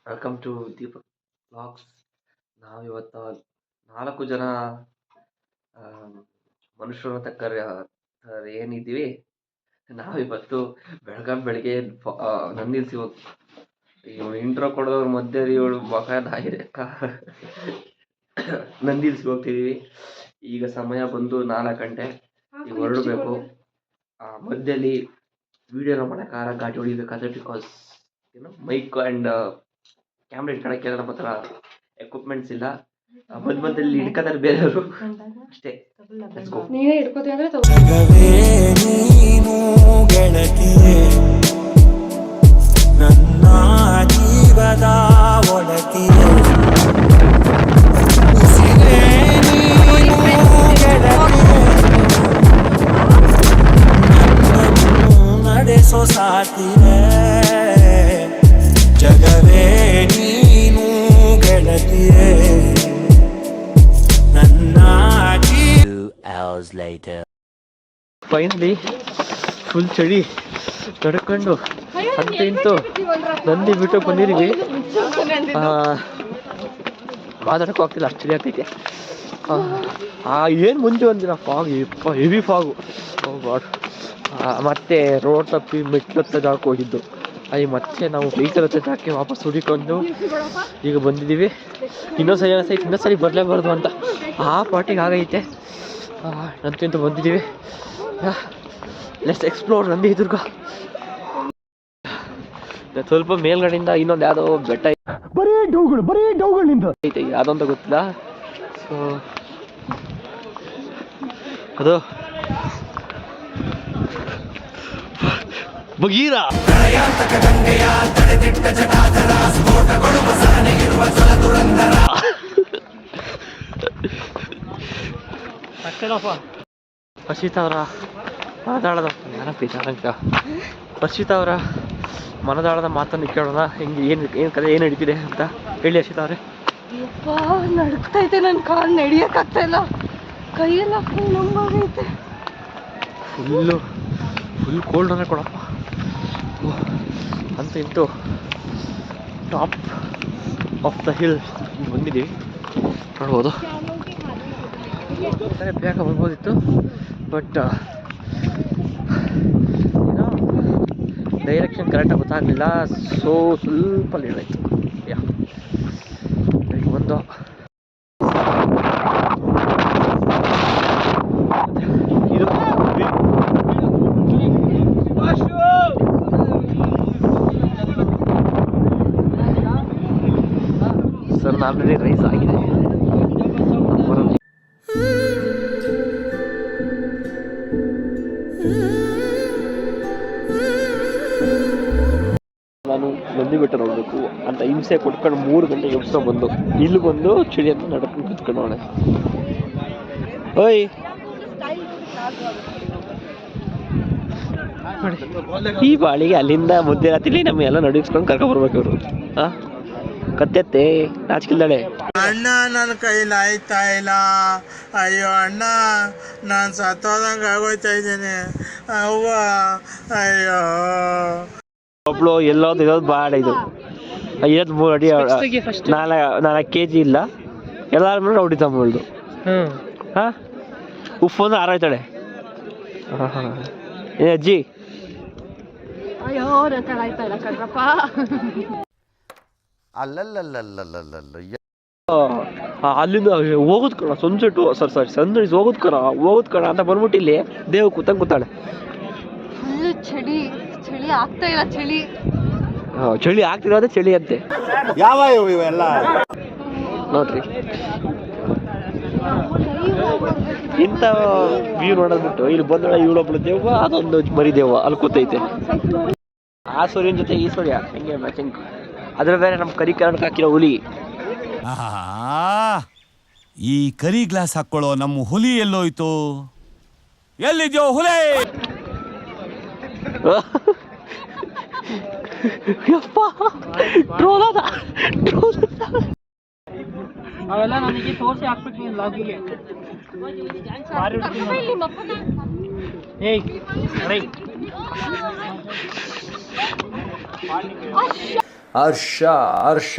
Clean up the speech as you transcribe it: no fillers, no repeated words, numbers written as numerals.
Welcome to Deepak vlogs. ನಾವಿವತ್ತು 4 ಜನ ಮನುಷ್ಯರು ಅಂತ ಏನಿದ್ದೀವಿ. ನಾವಿವತ್ತು ಬೆಳಗ್ಗೆ ನಂದಿ ಹಿಲ್ಸ್ ಇಂಟ್ರೋ ಕೊಡೋದ್ರ ಮಧ್ಯೆ ಇವಳು ಮಗ ನಂದಿ ಹಿಲ್ಸ್ ಹೋಗ್ತಿದೀವಿ. ಈಗ ಸಮಯ ಬಂದು 4 ಗಂಟೆ. ಈಗ ಹೊರಡಬೇಕು. ಮಧ್ಯದಲ್ಲಿ ವಿಡಿಯೋನ ಮಾಡೋಕ್ಕಾಗಲ್ಲ, ಗಾಡಿ ಹೊಡಿಬೇಕಾದ್ರೆ. ಬಿಕಾಸ್ ಮೈಕ್ ಆ್ಯಂಡ್ ಕ್ಯಾಮ್ರಾ ಇಟ್ಕೊಳಕ್ಕೆ ನಮ್ಮ ಹತ್ರ ಎಕ್ವಿಪ್ಮೆಂಟ್ಸ್ ಇಲ್ಲ. ಮಧ್ಯದಲ್ಲಿ ಹಿಡ್ಕೋತಾರೆ ಬೇರೆಯವರು ಅಷ್ಟೇ. ನೀನೇ ಹಿಡ್ಕೋತೀವಿ ಅಂದ್ರೆ ನನ್ನ ಜೀವದ ಒಳತಿಯೇ ನಡೆಸೋ ಸಾತಿಯೇ ಜಗವೇ ನೀನು ಗೆಳತಿಯೇ ನನ್ನ. 2 hours later. ಫೈನಲಿ ಫುಲ್ ಚಳಿ ತಡ್ಕೊಂಡು ಅಂತ ಇಂತು ನಂದಿ ಬಿಟ್ಟು ಬಂದಿದ್ದೀವಿ. ಮಾತಾಡೋಕೆ ಆಗ್ತಿಲ್ಲ, ಅಷ್ಟು ಚಳಿ ಆಗ್ತೈತೆ. ಏನು ಮುಂಚೆ ಒಂದಿನ ಫಾಗ್, ಹೆವಿ ಫಾಗು. ಗಾಡ್. ಮತ್ತೆ ರೋಡ್ ತಪ್ಪಿ ಮೆಟ್ಲತ್ತ ಜಾಗಕ್ಕೆ ಹೋಗಿದ್ದು. ಮತ್ತೆ ನಾವು ವೆಹಿಕಲ್ ಹತ್ತ ಜಾಗಕ್ಕೆ ವಾಪಸ್ ಹುಡುಕೊಂಡು ಈಗ ಬಂದಿದ್ದೀವಿ. ಇನ್ನೊಂದ್ಸರಿ ಬರಲೇಬಾರ್ದು ಅಂತ ಆ ಪಾರ್ಟಿಗೆ ಆಗೈತೆ. ನಂತೂ ಬಂದಿದ್ದೀವಿ. ಲೆಟ್ಸ್ ಎಕ್ಸ್ಪ್ಲೋರ್ ನಂದಿ ದುರ್ಗ. ಸ್ವಲ್ಪ ಮೇಲ್ಗಡೆಯಿಂದ ಇನ್ನೊಂದು ಯಾವುದೋ ಬೆಟ್ಟ ಬರೀ ಡೌಗಳಿಂದ ಐತೆ, ಯಾವುದೋ ಅಂತ ಗೊತ್ತಿಲ್ಲ. ಸೊ ಅದು ಬಗೀರ. ಹರ್ಷಿತಾ ಅವರ ಮನದಾಳದ ಹರ್ಷಿತಾ ಅವರ ಮನದಾಳದ ಮಾತನ್ನು ಕೇಳೋಣ. ಹೆಂಗೆ ಏನು ಕಥೆ, ಏನು ನಡೀತಿದೆ ಅಂತ ಹೇಳಿ ಹರ್ಷಿತಾ ಅವರೇ. ನಡ್ಕೈತೆ, ನನ್ನ ಕಾಲು ನಡಿಯೋಕ್ಕಾಗ್ತಾ ಇಲ್ಲ, ಕೈಯೆಲ್ಲ ಫುಲ್ ನಂಬಾಗೈತೆ. ಫುಲ್ ಕೋಲ್ಡ್ ಅನ್ನೋ ಕೊಡಪ್ಪ. ಅಂತ ಇಂತು ಟಾಪ್ ಆಫ್ ದ ಹಿಲ್ ಬಂದಿದ್ದೀವಿ, ನೋಡ್ಬೋದು. ಬೇಗ ಬರ್ಬೋದಿತ್ತು, ಬಟ್ ಡೈರೆಕ್ಷನ್ ಕರೆಕ್ಟಾಗಿ ಗೊತ್ತಾಗಲಿಲ್ಲ. ಸೊ ಸ್ವಲ್ಪ ಲೇಟ್ ಆಯಿತು. ಈಗ ಬಂದು ಸರ್ ಆಲ್ರೆಡಿ ರೈಸ್ ಆಗಿದೆ. ನಾನು ನಂದಿ ಬೆಟ್ಟ ನೋಡಬೇಕು ಅಂತ ಹಿಂಸೆ ಕೊಟ್ಕೊಂಡು 3 ಗಂಟೆಗೆ ಎಬ್ಸ್ಕೊಂಡು ಬಂದು ಇಲ್ಲಿ ಬಂದು ಚಳಿ ಅಂತ ನಡ್ಕೊಂಡು ಕುತ್ಕೊಂಡು ನೋಡ. ಓಯ್ ಈ ಬಾಳಿಗೆ ಅಲ್ಲಿಂದ ಮಧ್ಯರಾತ್ರಿ ನಮ್ಮೆಲ್ಲ ನಡಿಸ್ಕೊಂಡು ಕರ್ಕೊಂಡ್ಬರ್ಬೇಕು ಇವರು. ಕತ್ತೆತ್ತೆ ನಾಚಿಕಿಲ್ದಾಳೆ. ಅಣ್ಣ ನನ್ನ ಕೈಲಿ ಆಯ್ತಾ ಇಲ್ಲ, ಅಯ್ಯೋ ಅಣ್ಣ ನಾನು ಸತ್ತೋದಂಗೆ ಆಗೋಯ್ತಾ ಇದ್ದೇನೆ ಅವ್ವ, ಅಯ್ಯೋ. ಒಬ್ಳು ಎಲ್ಲೋದು ಇರೋದು ಬಾಡ. ಇದು 53 ಅಡಿ, 4 kg ಇಲ್ಲ. ಎಲ್ಲಾರ ಮೇಲೆ ಹೊಡಿತಂಬಳ್ದು. ಉಪ್ಪು ಅಂದ್ರೆ ಆರೋಯ್ತಾಳೆ. ಅಜ್ಜಿ ಅಲ್ಲಿಂದ ಹೋಗುದ್ ಕಣ, ಸನ್ಸೆಟ್ ಸನ್ರೈಸ್ ಹೋಗುದ್ ಕಣ ಅಂತ ಬಂದ್ಬಿಟ್ಟು ಇಲ್ಲಿ ದೇವ ಕೂತಂಗ್ ಕೂತಾಳೆ. ಫುಲ್ ಚಳಿ ಆಗ್ತಾ ಇಲ್ಲ. ಚಳಿ ಆಗ್ತಿರೋದೇ ಚಳಿ ಅಂತೆ. ಯಾವ ಇವೆಲ್ಲ ನೋಡ್ರಿ, ಇಂಥ ವ್ಯೂ ನೋಡೋದ್ಬಿಟ್ಟು ಇಲ್ಲಿ ಬಂದಳ ಇವಳೊಬ್ಳು ದೇವ, ಅದೊಂದು ಮರಿ ದೇವ ಅಲ್ಲಿ ಕೂತೈತೆ. ಆ ಸೂರ್ಯನ ಜೊತೆ ಈ ಸೂರ್ಯ ಹೆಂಗೆ ಮ್ಯಾಚಿಂಗ್. ಅದ್ರ ಬೇರೆ ನಮ್ಮ ಕರಿ ಕರ್ನಾಟಕ ಹಾಕಿರೋ ಹುಲಿ. ಈ ಕರಿ ಗ್ಲಾಸ್ ಹಾಕೊಳ್ಳೋ ನಮ್ಮ ಹುಲಿ ಎಲ್ಲೋಯ್ತು? ಎಲ್ಲಿದ್ಯೋ ಹುಲಿ? ಅವೆಲ್ಲ ನನಗೆ ತೋರಿಸಿ ಹಾಕ್ಬೇಕು ನೀನು ಲಾಗಿಗೆ. ಹರ್ಷ ಹರ್ಷ